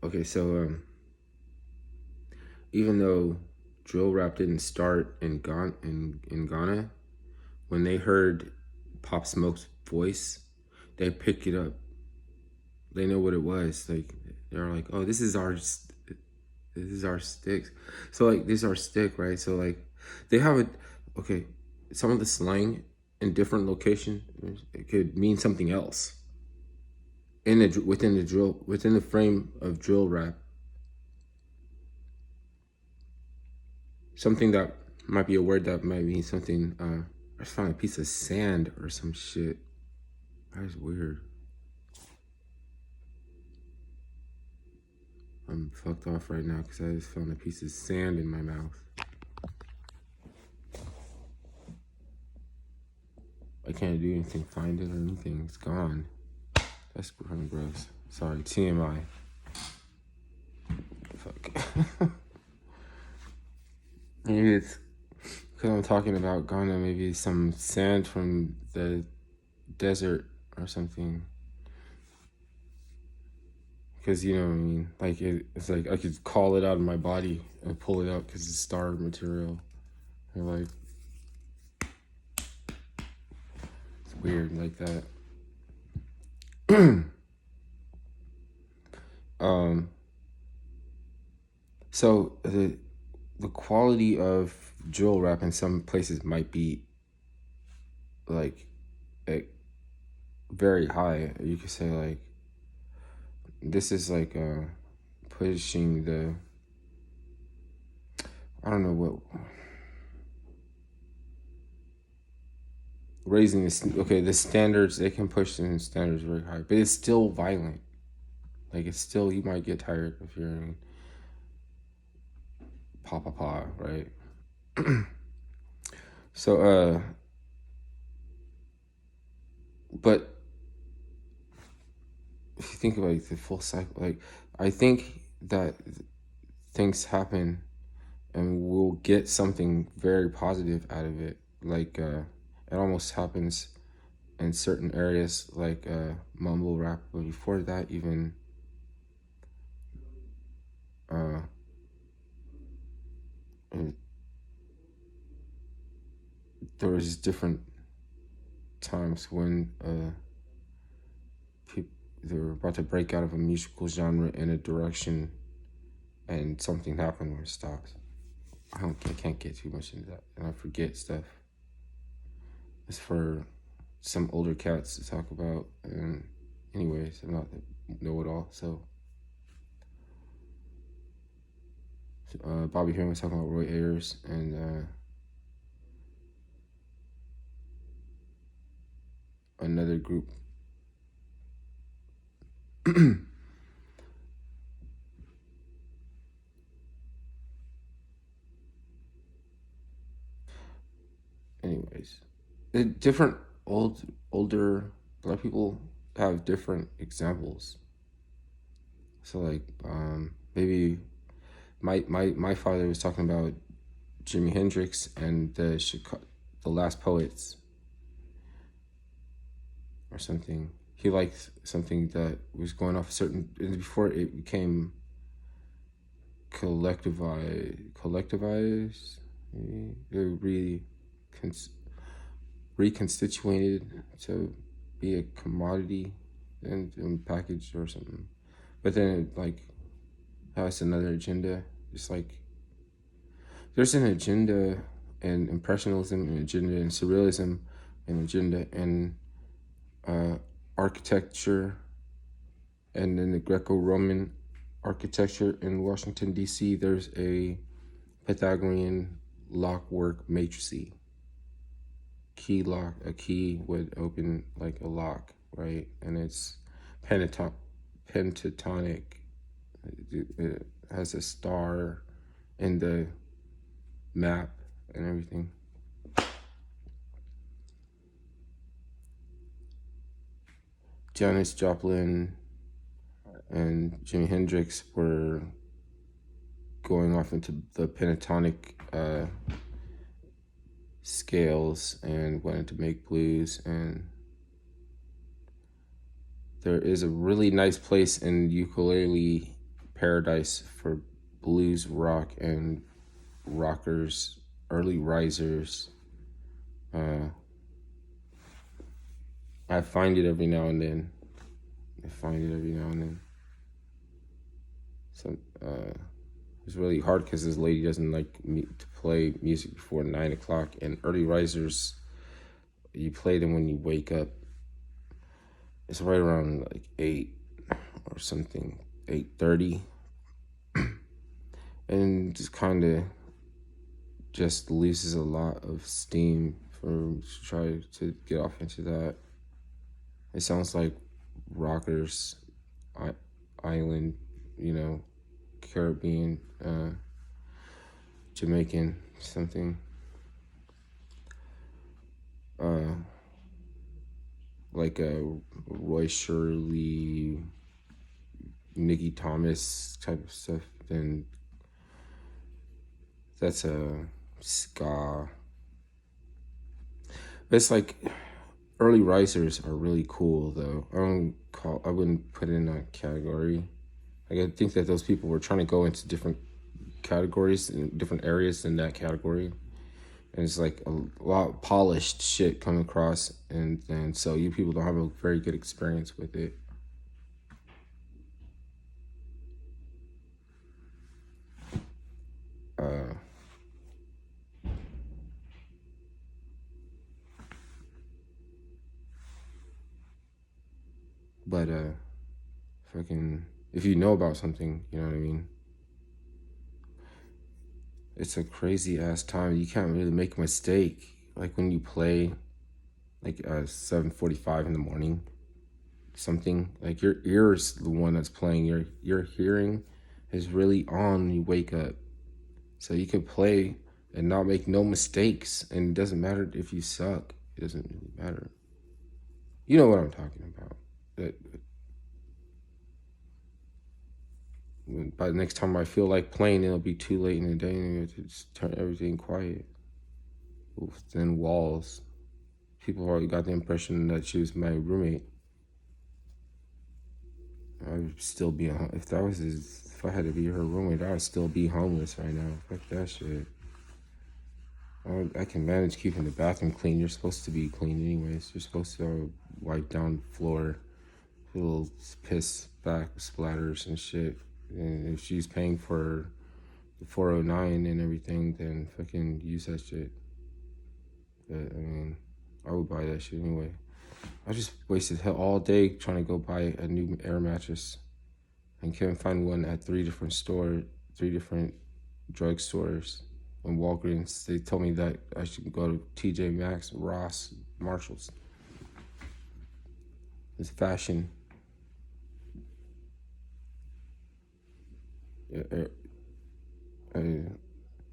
Okay, so even though drill rap didn't start in Ghana, when they heard Pop Smoke's voice, they picked it up. They know what it was. Like they're like, oh, this is our stick. So like this is our stick, right? So like they have it. Okay, some of the slang in different locations it could mean something else. Within the frame of drill rap, something that might be a word that might mean something. I just found a piece of sand or some shit. That is weird. I'm fucked off right now because I just found a piece of sand in my mouth. I can't do anything, find it or anything. It's gone. That's kind of gross. Sorry, TMI. Fuck. Maybe it's because I'm talking about Ghana. Maybe some sand from the desert or something. Because you know what I mean. Like it's like I could call it out of my body and pull it out because it's star material. Or like it's weird like that. So the quality of drill rap in some places might be like very high. You could say like this is like pushing the I don't know what raising the standards. They can push the standards very high, but it's still violent. Like it's still you might get tired of hearing pa, right? So but if you think about like the full cycle, like I think that things happen and we'll get something very positive out of it. Like it almost happens in certain areas like mumble rap, but before that even there was different times when they were about to break out of a musical genre in a direction and something happened where it stops. I can't get too much into that and I forget stuff. It's for some older cats to talk about, and anyways, I'm not a know-it-all. So Bobby Hearn was talking about Roy Ayers and another group. Anyways, different older black people have different examples. So like maybe my father was talking about Jimi Hendrix and the Last Poets or something. He liked something that was going off a certain before it became collectivized. They really reconstituted to be a commodity and packaged or something. But then it like has another agenda. It's like there's an agenda in impressionism, an agenda in surrealism, an agenda in architecture, and in the Greco-Roman architecture in Washington, D.C., there's a Pythagorean lockwork matrice. Key lock, a key would open like a lock, right? And it's pentatonic. It has a star in the map and everything. Janis Joplin and Jimi Hendrix were going off into the pentatonic scales and wanted to make blues. And there is a really nice place in ukulele paradise for blues, rock, and rockers, early risers. I find it every now and then. So it's really hard because this lady doesn't like me to play music before 9 o'clock, and early risers, you play them when you wake up. It's right around like 8 or something, 8:30, and just kind of just loses a lot of steam for to try to get off into that. It sounds like rockers, island, Caribbean, Jamaican, something. Like a Roy Shirley, Nicky Thomas type of stuff. Then that's a ska. But it's like early risers are really cool though. I wouldn't put it in that category. Like, I think that those people were trying to go into different categories and different areas in that category. And it's like a lot of polished shit coming across, and so you people don't have a very good experience with it. But fucking, if you know about something, you know what I mean? It's a crazy ass time. You can't really make a mistake. Like when you play like 7:45 in the morning, something, like your ear's the one that's playing. Your hearing is really on when you wake up. So you can play and not make no mistakes, and it doesn't matter if you suck. It doesn't really matter. You know what I'm talking about. By the next time I feel like playing, it'll be too late in the day, and I have to just turn everything quiet. Within walls. People already got the impression that she was my roommate. I would still be if I had to be her roommate, I would still be homeless right now. Fuck that shit. I can manage keeping the bathroom clean. You're supposed to be clean anyways. You're supposed to wipe down the floor, little piss back splatters and shit. And if she's paying for the 409 and everything, then fucking use that shit. But I mean, I would buy that shit anyway. I just wasted all day trying to go buy a new air mattress and couldn't find one at 3 different drugstores and Walgreens. They told me that I should go to TJ Maxx, Ross, Marshalls. It's fashion.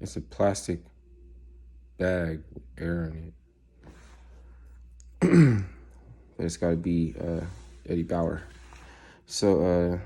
It's a plastic bag with air in it. But it's got to be Eddie Bauer. So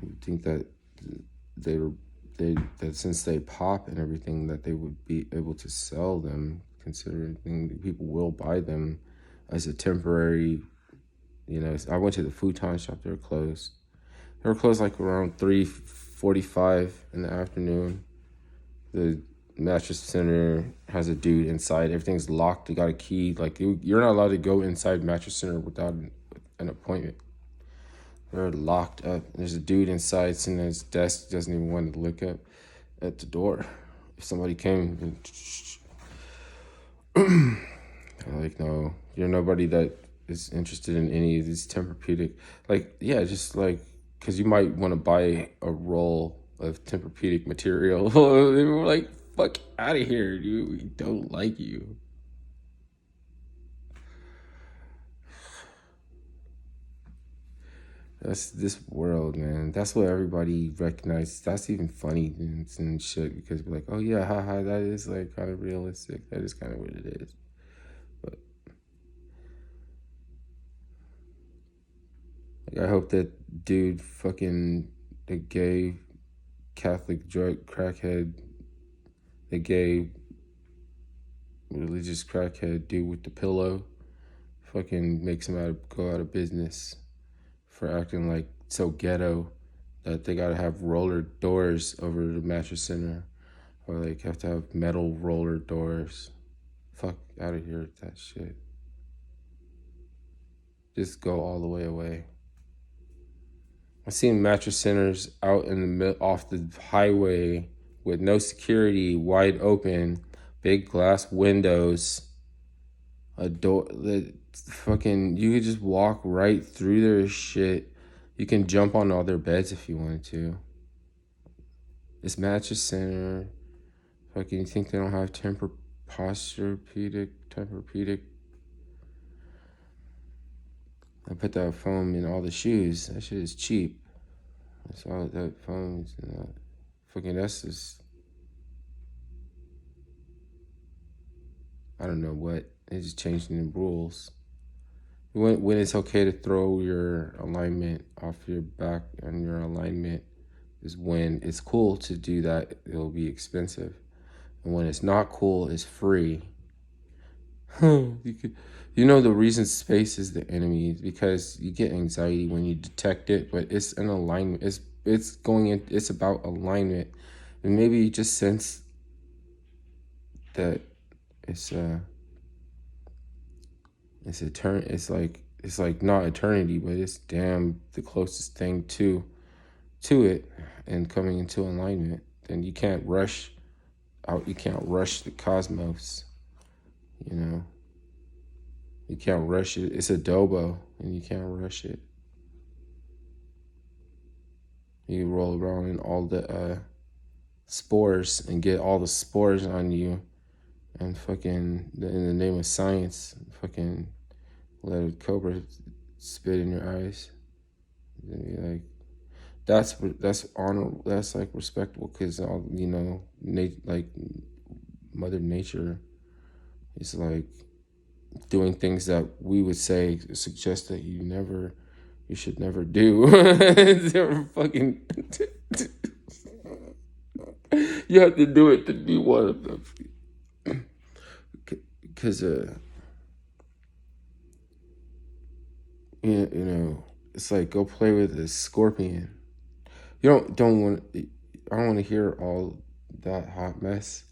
I think that that since they pop and everything, that they would be able to sell them, considering people will buy them as a temporary. I went to the futon shop. They were closed. They were closed like around 3:45 in the afternoon. The Mattress Center has a dude inside. Everything's locked. They got a key. Like, you're not allowed to go inside Mattress Center without an appointment. They're locked up. There's a dude inside sitting at his desk. Doesn't even want to look up at the door. If somebody came, I'm like, no, you're nobody that is interested in any of these Tempur-Pedic. Like, yeah, just like, because you might want to buy a roll of Tempur-Pedic material. They were like, fuck out of here, dude. We don't like you. That's this world, man. That's what everybody recognizes. That's even funny and shit, because we're like, oh yeah, haha, that is like kind of realistic. That is kind of what it is. But like, I hope that dude, fucking the gay Catholic drug crackhead, the gay religious crackhead dude with the pillow, fucking makes them go out of business for acting like so ghetto that they gotta have roller doors over the Mattress Center, or like have to have metal roller doors. Fuck out of here with that shit. Just go all the way away. I've seen Mattress Centers out in the off the highway with no security, wide open, big glass windows, a door that fucking you could just walk right through their shit. You can jump on all their beds if you wanted to. This Mattress Center, fucking, you think they don't have Tempur-Pedic? I put that foam in all the shoes. That shit is cheap. That's all that foam is. Fucking, that's just, I don't know what. They just changing the rules. When it's okay to throw your alignment off your back and your alignment is when it's cool to do that. It'll be expensive. And when it's not cool, it's free. You know the reason space is the enemy is because you get anxiety when you detect it, but it's an alignment. It's going in. It's about alignment, and maybe you just sense that it's It's like not eternity, but it's damn the closest thing to it, and coming into alignment. Then you can't rush out. You can't rush the cosmos. You know. You can't rush it. It's adobo, and you can't rush it. You roll around in all the spores and get all the spores on you, and fucking in the name of science, fucking let a cobra spit in your eyes. Like that's honorable. That's like respectable because all like Mother Nature is like doing things that we would say suggest that you should never do. They're fucking. You have to do it to be one of them. Because you know, it's like go play with a scorpion. You don't want. I don't want to hear all that hot mess.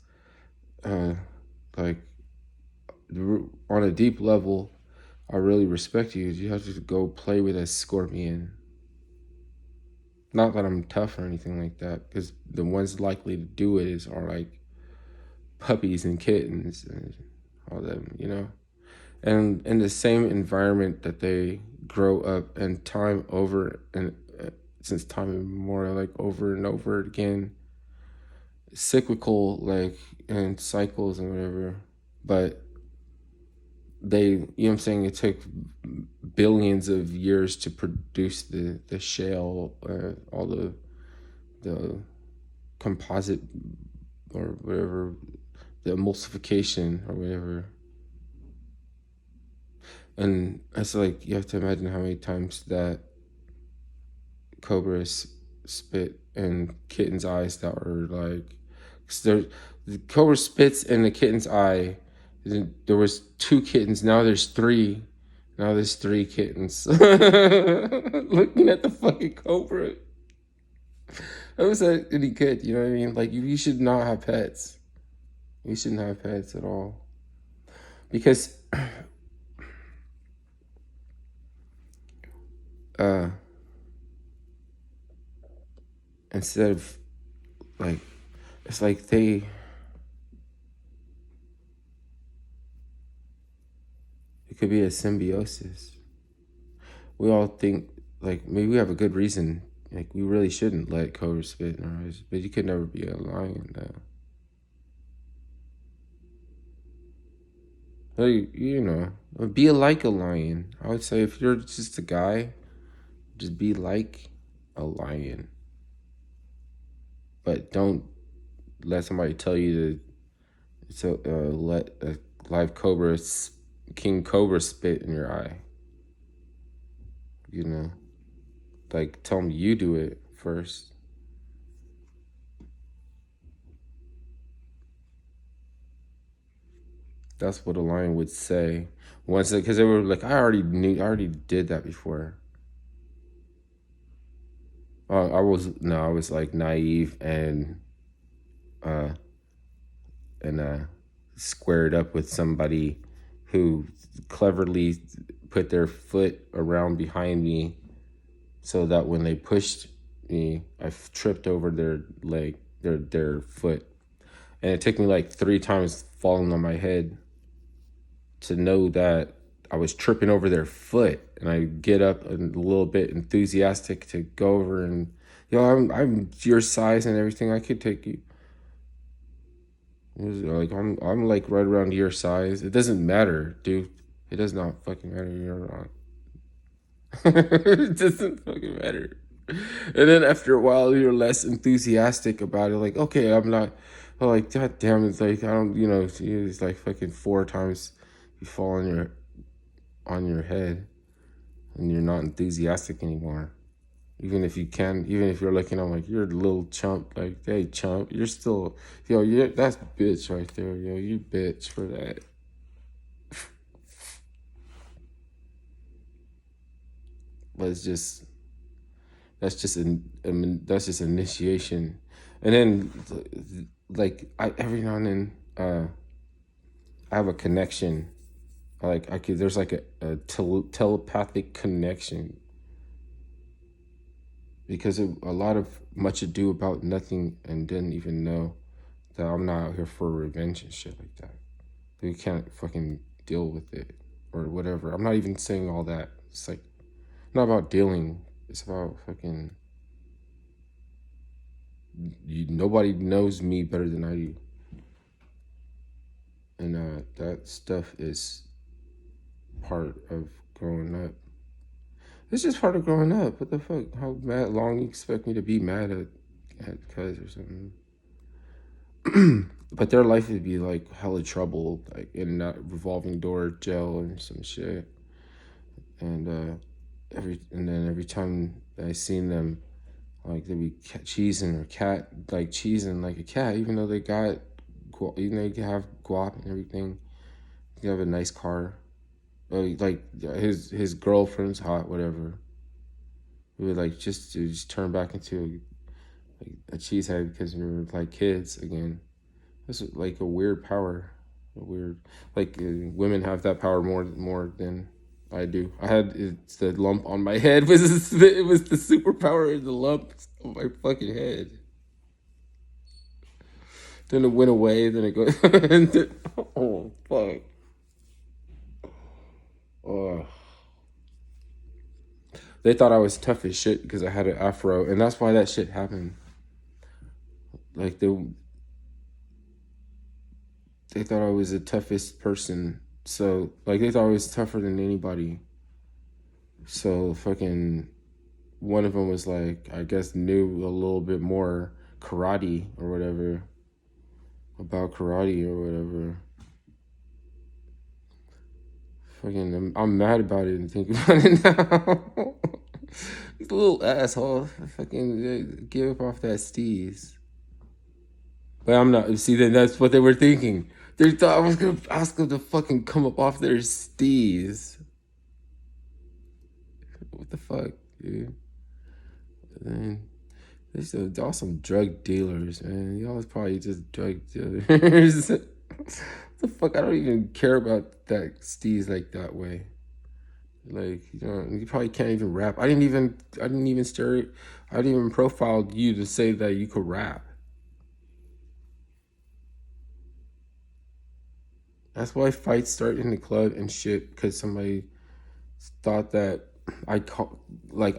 Like on a deep level, I really respect you. You have to go play with a scorpion. Not that I'm tough or anything like that, because the ones likely to do it are like puppies and kittens and all them, and in the same environment that they grow up and time over and since time immemorial, like over and over again, cyclical, like, and cycles and whatever, but I'm saying, it took billions of years to produce the shale, all the composite or whatever, the emulsification or whatever. And it's like, you have to imagine how many times that cobras spit in kitten's eyes that were like, the cobra spits in the kitten's eye. There was 2 kittens. Now there's 3. Now there's 3 kittens looking at the fucking cobra. That was any good, you know what I mean? Like, you should not have pets. You shouldn't have pets at all. Because instead of, like, it's like it could be a symbiosis. We all think, like, maybe we have a good reason. Like, we really shouldn't let cobras spit in our eyes, but you could never be a lion, though. Like, be like a lion. I would say if you're just a guy, just be like a lion. But don't let somebody tell you to let a live cobra, king cobra, spit in your eye. Like, tell them you do it first. That's what a lion would say. Once, because they were like, I already did that before. I was like naive uh, and squared up with somebody who cleverly put their foot around behind me so that when they pushed me, I tripped over their leg, their foot. And it took me like 3 times falling on my head to know that I was tripping over their foot. And I get up a little bit enthusiastic to go over and, I'm your size and everything. I could take you. It was like I'm like right around your size. It doesn't matter, dude. It does not fucking matter. You're not. It doesn't fucking matter. And then after a while, you're less enthusiastic about it. Like, okay, I'm not. Oh, like, god damn, it's like I don't, it's like fucking 4 times you fall on your head, and you're not enthusiastic anymore. Even if you're looking, I'm like, you're a little chump. Like, hey, chump, you're still, that's bitch right there, you bitch for that. But that's just initiation, and then like every now and then I have a connection, like there's like a telepathic connection because of a lot of much ado about nothing and didn't even know that I'm not out here for revenge and shit like that. We can't fucking deal with it or whatever. I'm not even saying all that. It's like not about dealing. It's about fucking. Nobody knows me better than I do, and that stuff is part of growing up. It's just part of growing up. What the fuck? How long you expect me to be mad at cuz or something? But their life would be like hella trouble, like in that revolving door jail and some shit. And every time I seen them, like they be cheesing cheesing like a cat, even though they have guap and everything. They have a nice car. Like his girlfriend's hot, whatever. We would like just turn back into a cheesehead because we were like kids again. This is like a weird power, women have that power more than I do. It's the lump on my head it was the superpower in the lump on my fucking head. Then it went away. Then it goes. Oh fuck. Oh. They thought I was tough as shit because I had an afro, and that's why that shit happened. Like they thought I was the toughest person. So like they thought I was tougher than anybody. So fucking one of them was like, I guess knew a little bit more karate or whatever. About karate or whatever. Fucking, I'm mad about it and think about it now. He's a little asshole. Fucking give up off that steez. But I'm not. See, then that's what they were thinking. They thought I was gonna ask them to fucking come up off their steez. What the fuck, dude? And then y'all some drug dealers, man. Y'all was probably just drug dealers. What the fuck? I don't even care about that steez like that way. Like, you probably can't even rap. I didn't even profile you to say that you could rap. That's why fights start in the club and shit, because somebody thought that I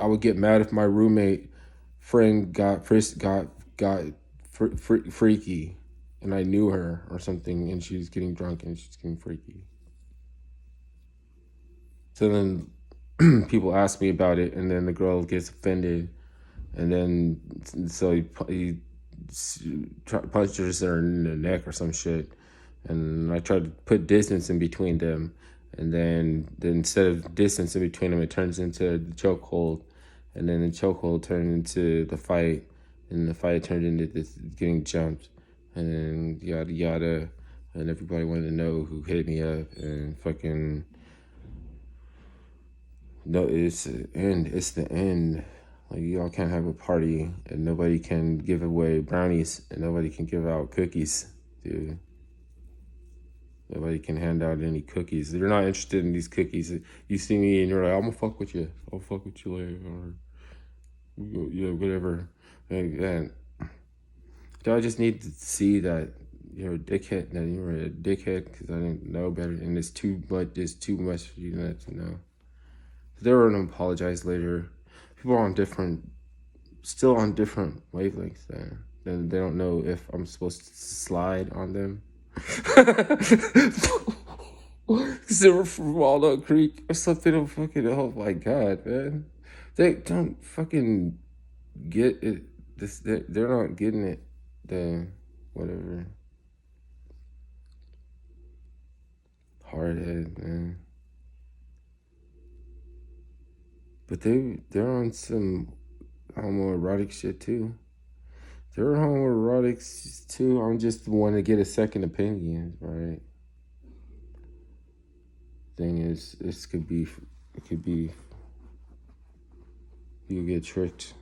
would get mad if my roommate friend got freaky, and I knew her or something, and she was getting drunk and she's getting freaky. So then people ask me about it, and then the girl gets offended, and then so he punches her in the neck or some shit, and I tried to put distance in between them, and then instead of distance in between them, it turns into the chokehold, and then the chokehold turned into the fight, and the fight turned into this getting jumped, and then yada yada. and everybody wanted to know who hit me up and fucking. No, it's the end. It's the end. Like, y'all can't have a party and nobody can give away brownies and nobody can give out cookies, dude. Nobody can hand out any cookies. They're not interested in these cookies. You see me and you're like, I'm gonna fuck with you. I'll fuck with you later. Or, yeah, whatever. And I just need to see that you're a dickhead, that you're a dickhead because I didn't know better. And it's too much for you not to know. They were gonna apologize later. People are still on different wavelengths then. And they don't know if I'm supposed to slide on them. Because they were from Walnut Creek or something. Oh my God, man. They don't fucking get it. They're not getting it. Whatever. Hardhead, man. But they're on some homoerotic shit too. They're homoerotic too. I'm just the one to get a second opinion, right? Thing is, it could be, you get tricked.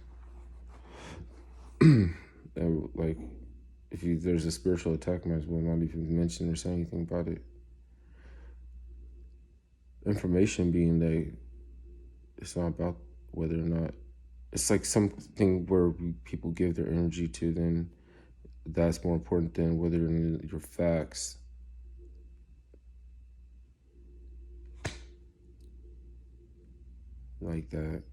Like, there's a spiritual attack, might as well not even mention or say anything about it. Information being that it's not about whether or not, it's like something where people give their energy to, then that's more important than whether your facts. Like that.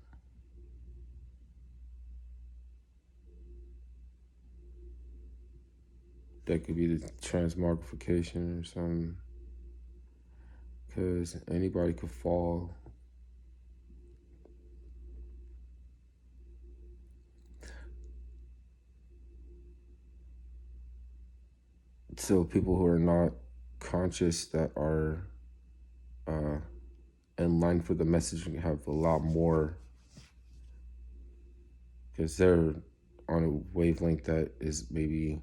That could be the transmogrification or something. Because anybody could fall. So people who are not conscious, that are in line for the messaging, have a lot more, because they're on a wavelength that is maybe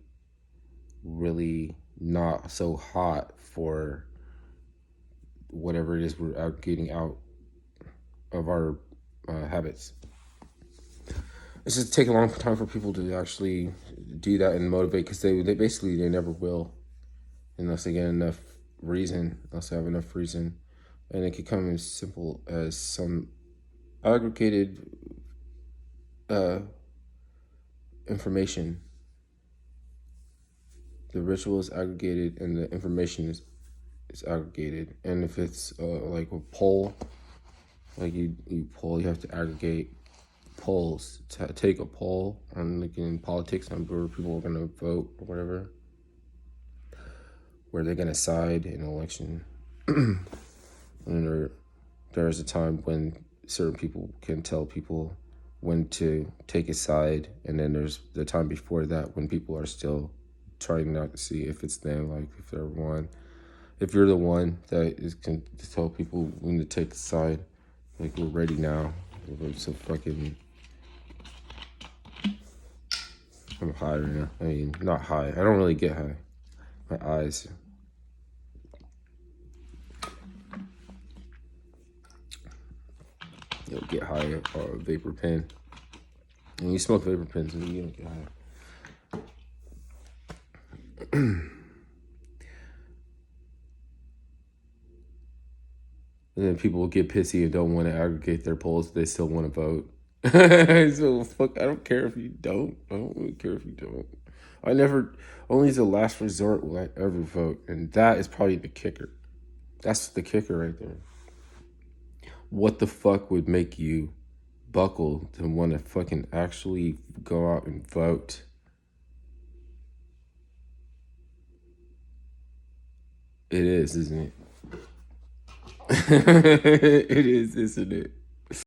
really not so hot for whatever it is we're getting out of our habits. It's just taking a long time for people to actually do that and motivate, because they never will, unless they get enough reason, unless they have enough reason. And it could come as simple as some aggregated information. The ritual is aggregated and the information is aggregated. And if it's like a poll, like you poll, you have to aggregate polls. To take a poll on, like, in politics, on where people are going to vote or whatever, where they're going to side in an election. And there's a time when certain people can tell people when to take a side, and then there's the time before that when people are still trying not to see if it's them, like if they're one. If you're the one that can tell people when to take a side, like, we're ready now. So fucking, I'm high right now. I mean, not high. I don't really get high. My eyes. You'll get high or vapor pen. And you smoke vapor pens and you don't get high. And then people will get pissy and don't want to aggregate their polls. They still want to vote. So fuck, I don't care if you don't. I don't really care if you don't. Only as a last resort will I ever vote. And that is probably the kicker. That's the kicker right there. What the fuck would make you buckle to want to fucking actually go out and vote? It is, isn't it? It is, isn't it?